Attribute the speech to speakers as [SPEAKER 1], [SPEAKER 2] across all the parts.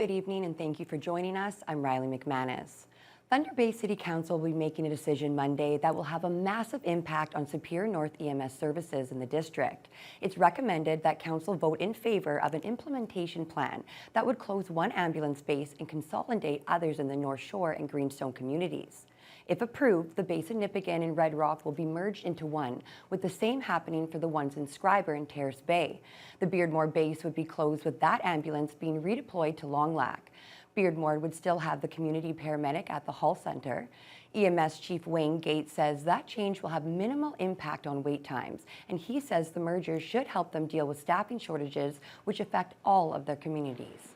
[SPEAKER 1] Good evening and thank you for joining us. I'm Riley McManus. Thunder Bay City Council will be making a decision Monday that will have a massive impact on Superior North EMS services in the district. It's recommended that Council vote in favor of an implementation plan that would close one ambulance base and consolidate others in the North Shore and Greenstone communities. If approved, the base in Nipigon and Red Rock will be merged into one, with the same happening for the ones in Schreiber and Terrace Bay. The Beardmore base would be closed, with that ambulance being redeployed to Long Lac. Beardmore would still have the community paramedic at the Hall Centre. EMS Chief Wayne Gates says that change will have minimal impact on wait times, and he says the merger should help them deal with staffing shortages which affect all of their communities.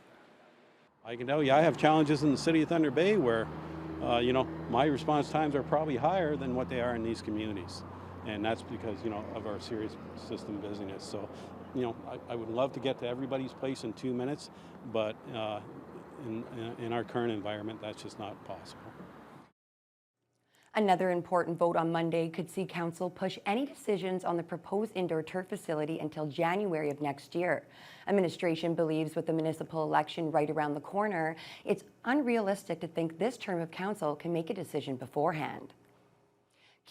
[SPEAKER 2] I can tell you I have challenges in the city of Thunder Bay where my response times are probably higher than what they are in these communities. And that's because, of our serious system busyness. So, I would love to get to everybody's place in 2 minutes, but in our current environment, that's just not possible.
[SPEAKER 1] Another important vote on Monday could see Council push any decisions on the proposed indoor turf facility until January of next year. Administration believes with the municipal election right around the corner, it's unrealistic to think this term of Council can make a decision beforehand.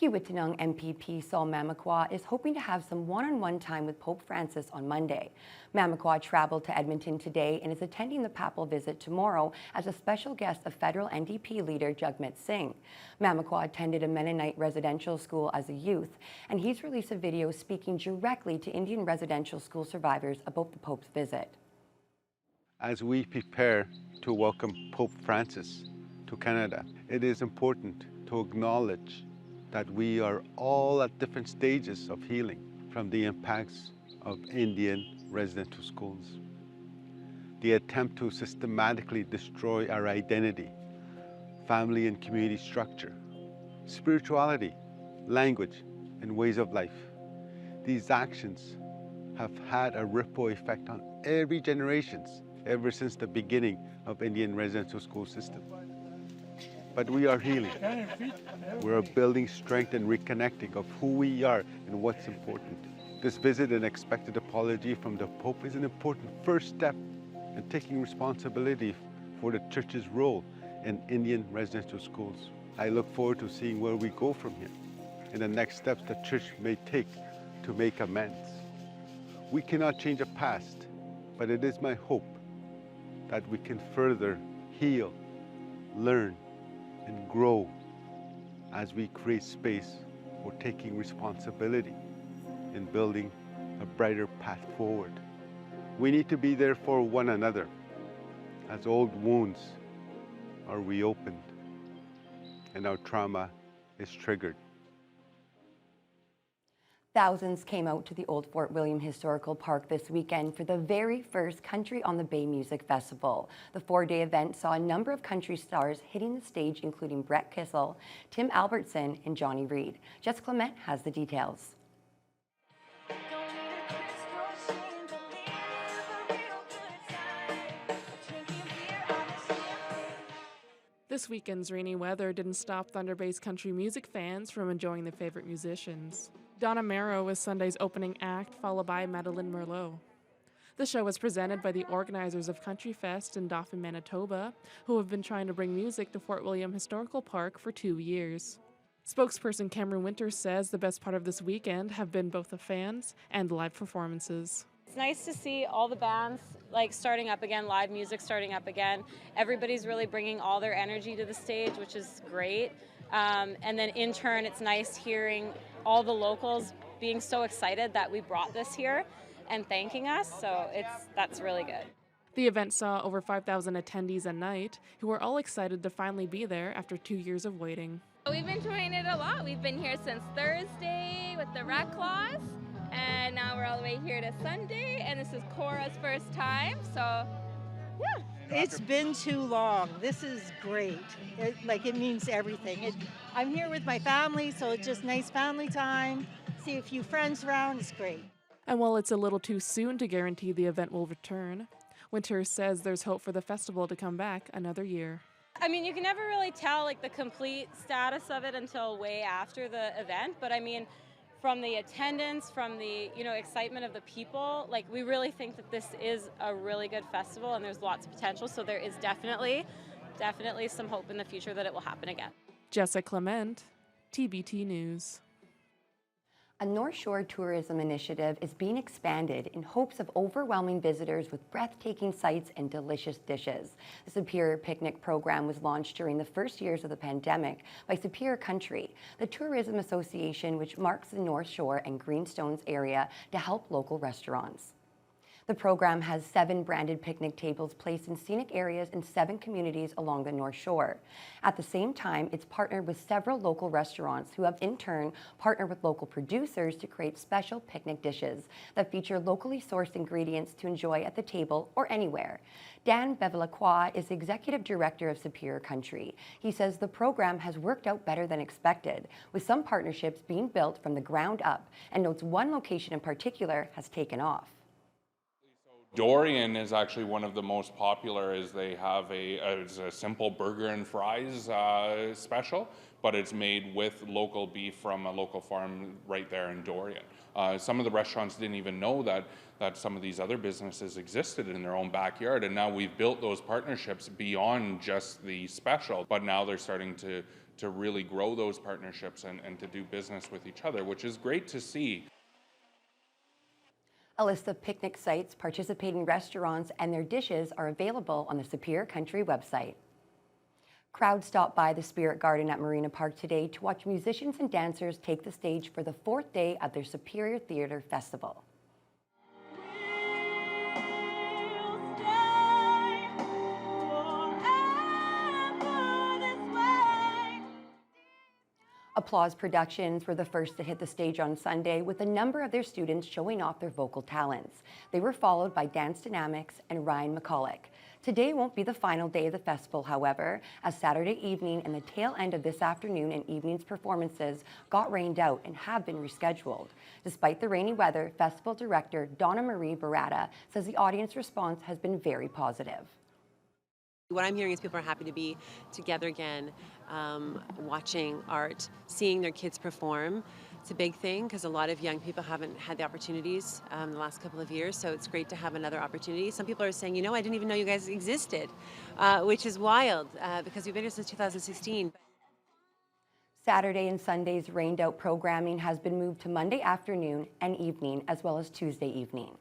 [SPEAKER 1] Kiiwetinoong MPP Saul Mamakwa is hoping to have some one-on-one time with Pope Francis on Monday. Mamakwa traveled to Edmonton today and is attending the papal visit tomorrow as a special guest of federal NDP leader Jagmeet Singh. Mamakwa attended a Mennonite residential school as a youth, and he's released a video speaking directly to Indian residential school survivors about the Pope's visit.
[SPEAKER 3] As we prepare to welcome Pope Francis to Canada, it is important to acknowledge that we are all at different stages of healing from the impacts of Indian residential schools. The attempt to systematically destroy our identity, family and community structure, spirituality, language, and ways of life. These actions have had a ripple effect on every generation ever since the beginning of Indian residential school system. But we are healing. We are building strength and reconnecting of who we are and what's important. This visit and expected apology from the Pope is an important first step in taking responsibility for the Church's role in Indian residential schools. I look forward to seeing where we go from here and the next steps the Church may take to make amends. We cannot change the past, but it is my hope that we can further heal, learn, and grow as we create space for taking responsibility and building a brighter path forward. We need to be there for one another as old wounds are reopened and our trauma is triggered.
[SPEAKER 1] Thousands came out to the Old Fort William Historical Park this weekend for the very first Country on the Bay Music Festival. The four-day event saw a number of country stars hitting the stage, including Brett Kissel, Tim Albertson, and Johnny Reid. Jess Clement has the details.
[SPEAKER 4] This weekend's rainy weather didn't stop Thunder Bay's country music fans from enjoying their favorite musicians. Donna Marrow was Sunday's opening act, followed by Madeline Merlot. The show was presented by the organizers of Country Fest in Dauphin, Manitoba, who have been trying to bring music to Fort William Historical Park for 2 years. Spokesperson Cameron Winters says the best part of this weekend have been both the fans and live performances.
[SPEAKER 5] It's nice to see all the bands starting up again, live music starting up again. Everybody's really bringing all their energy to the stage, which is great. And then in turn, it's nice hearing all the locals being so excited that we brought this here and thanking us. So that's really good.
[SPEAKER 4] The event saw over 5,000 attendees a night who were all excited to finally be there after 2 years of waiting.
[SPEAKER 6] We've been enjoying it a lot. We've been here since Thursday with the Red Claws, and now we're all the way here to Sunday, and this is Cora's first time, so yeah.
[SPEAKER 7] It's been too long. This is great. It means everything. I'm here with my family, so it's just nice family time. See a few friends around. It's great.
[SPEAKER 4] And while it's a little too soon to guarantee the event will return, Winters says there's hope for the festival to come back another year.
[SPEAKER 5] I mean, you can never really tell the complete status of it until way after the event, but I mean, from the attendance, from the excitement of the people, like we really think that this is a really good festival and there's lots of potential. So there is definitely some hope in the future that it will happen again.
[SPEAKER 4] Jessica Clement, TBT News.
[SPEAKER 1] A North Shore tourism initiative is being expanded in hopes of overwhelming visitors with breathtaking sights and delicious dishes. The Superior Picnic program was launched during the first years of the pandemic by Superior Country, the tourism association which marks the North Shore and Greenstones area to help local restaurants. The program has 7 branded picnic tables placed in scenic areas in 7 communities along the North Shore. At the same time, it's partnered with several local restaurants who have in turn partnered with local producers to create special picnic dishes that feature locally sourced ingredients to enjoy at the table or anywhere. Dan Bevilacqua is Executive Director of Superior Country. He says the program has worked out better than expected, with some partnerships being built from the ground up, and notes one location in particular has taken off.
[SPEAKER 8] Dorian is actually one of the most popular, as they have it's a simple burger and fries special, but it's made with local beef from a local farm right there in Dorian. Some of the restaurants didn't even know that some of these other businesses existed in their own backyard, and now we've built those partnerships beyond just the special, but now they're starting to really grow those partnerships and to do business with each other, which is great to see.
[SPEAKER 1] A list of picnic sites, participating restaurants, and their dishes are available on the Superior Country website. Crowds stopped by the Spirit Garden at Marina Park today to watch musicians and dancers take the stage for the 4th day of their Superior Theatre Festival. Applause Productions were the first to hit the stage on Sunday, with a number of their students showing off their vocal talents. They were followed by Dance Dynamics and Ryan McCulloch. Today won't be the final day of the festival, however, as Saturday evening and the tail end of this afternoon and evening's performances got rained out and have been rescheduled. Despite the rainy weather, festival director Donna Marie Barata says the audience response has been very positive.
[SPEAKER 9] What I'm hearing is people are happy to be together again, watching art, seeing their kids perform. It's a big thing because a lot of young people haven't had the opportunities the last couple of years, so it's great to have another opportunity. Some people are saying, you know, I didn't even know you guys existed, which is wild because we've been here since 2016.
[SPEAKER 1] Saturday and Sunday's rained out programming has been moved to Monday afternoon and evening, as well as Tuesday evening.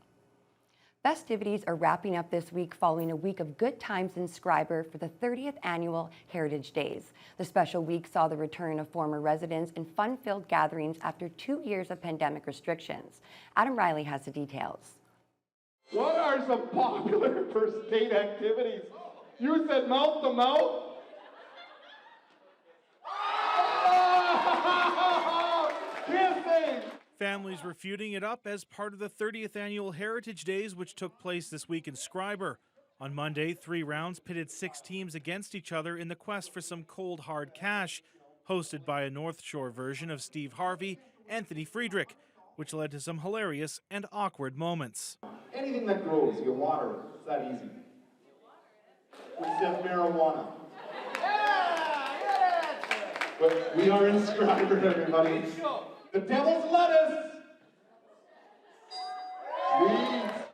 [SPEAKER 1] Festivities are wrapping up this week following a week of good times in Schreiber for the 30th annual Heritage Days. The special week saw the return of former residents and fun-filled gatherings after 2 years of pandemic restrictions. Adam Riley has the details.
[SPEAKER 10] What are some popular first date activities? You said mouth to mouth? Kissing!
[SPEAKER 11] Families were feuding it up as part of the 30th annual Heritage Days, which took place this week in Schreiber. On Monday, 3 rounds pitted 6 teams against each other in the quest for some cold, hard cash, hosted by a North Shore version of Steve Harvey, Anthony Friedrich, which led to some hilarious and awkward moments.
[SPEAKER 10] Anything that grows, you water it. It's that easy. Except marijuana. But we are in Schreiber, everybody. The devil's lettuce.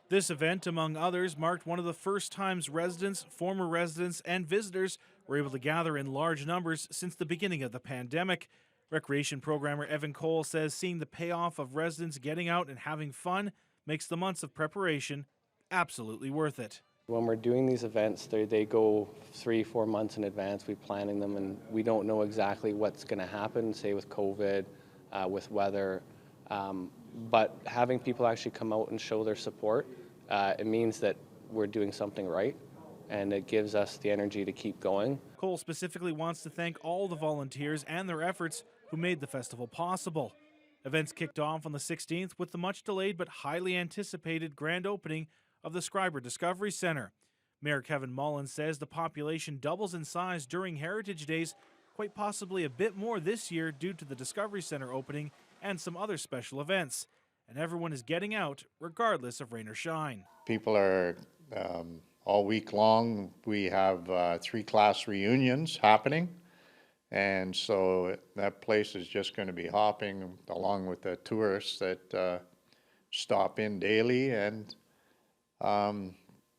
[SPEAKER 11] This event, among others, marked one of the first times residents, former residents, and visitors were able to gather in large numbers since the beginning of the pandemic. Recreation programmer Evan Cole says seeing the payoff of residents getting out and having fun makes the months of preparation absolutely worth it.
[SPEAKER 12] When we're doing these events, they go 3-4 months in advance. We're planning them, and we don't know exactly what's going to happen, say with COVID, with weather. But having people actually come out and show their support, it means that we're doing something right, and it gives us the energy to keep going.
[SPEAKER 11] Cole specifically wants to thank all the volunteers and their efforts who made the festival possible. Events kicked off on the 16th with the much delayed but highly anticipated grand opening of the Schreiber Discovery Center. Mayor Kevin Mullins says the population doubles in size during Heritage Days, quite possibly a bit more this year due to the Discovery Center opening and some other special events. And everyone is getting out regardless of rain or shine.
[SPEAKER 13] People are all week long. We have 3 class reunions happening. And so that place is just going to be hopping along with the tourists that stop in daily. And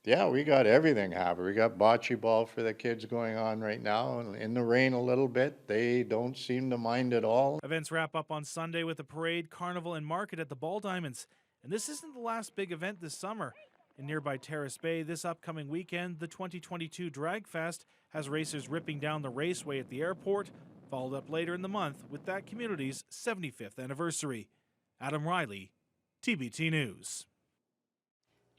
[SPEAKER 13] yeah, we got everything happening. We got bocce ball for the kids going on right now, and in the rain a little bit. They don't seem to mind at all.
[SPEAKER 11] Events wrap up on Sunday with a parade, carnival, and market at the Ball Diamonds. And this isn't the last big event this summer. In nearby Terrace Bay, this upcoming weekend, the 2022 Drag Fest has racers ripping down the raceway at the airport, followed up later in the month with that community's 75th anniversary. Adam Riley, TBT News.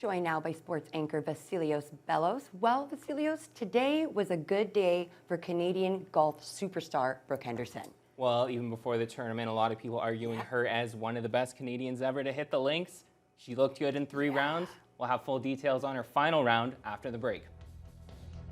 [SPEAKER 1] Joined now by sports anchor Vasilios Bellos. Well, Vasilios, today was a good day for Canadian golf superstar Brooke Henderson.
[SPEAKER 14] Well, even before the tournament, a lot of people arguing her as one of the best Canadians ever to hit the links. She looked good in 3 rounds. We'll have full details on her final round after the break.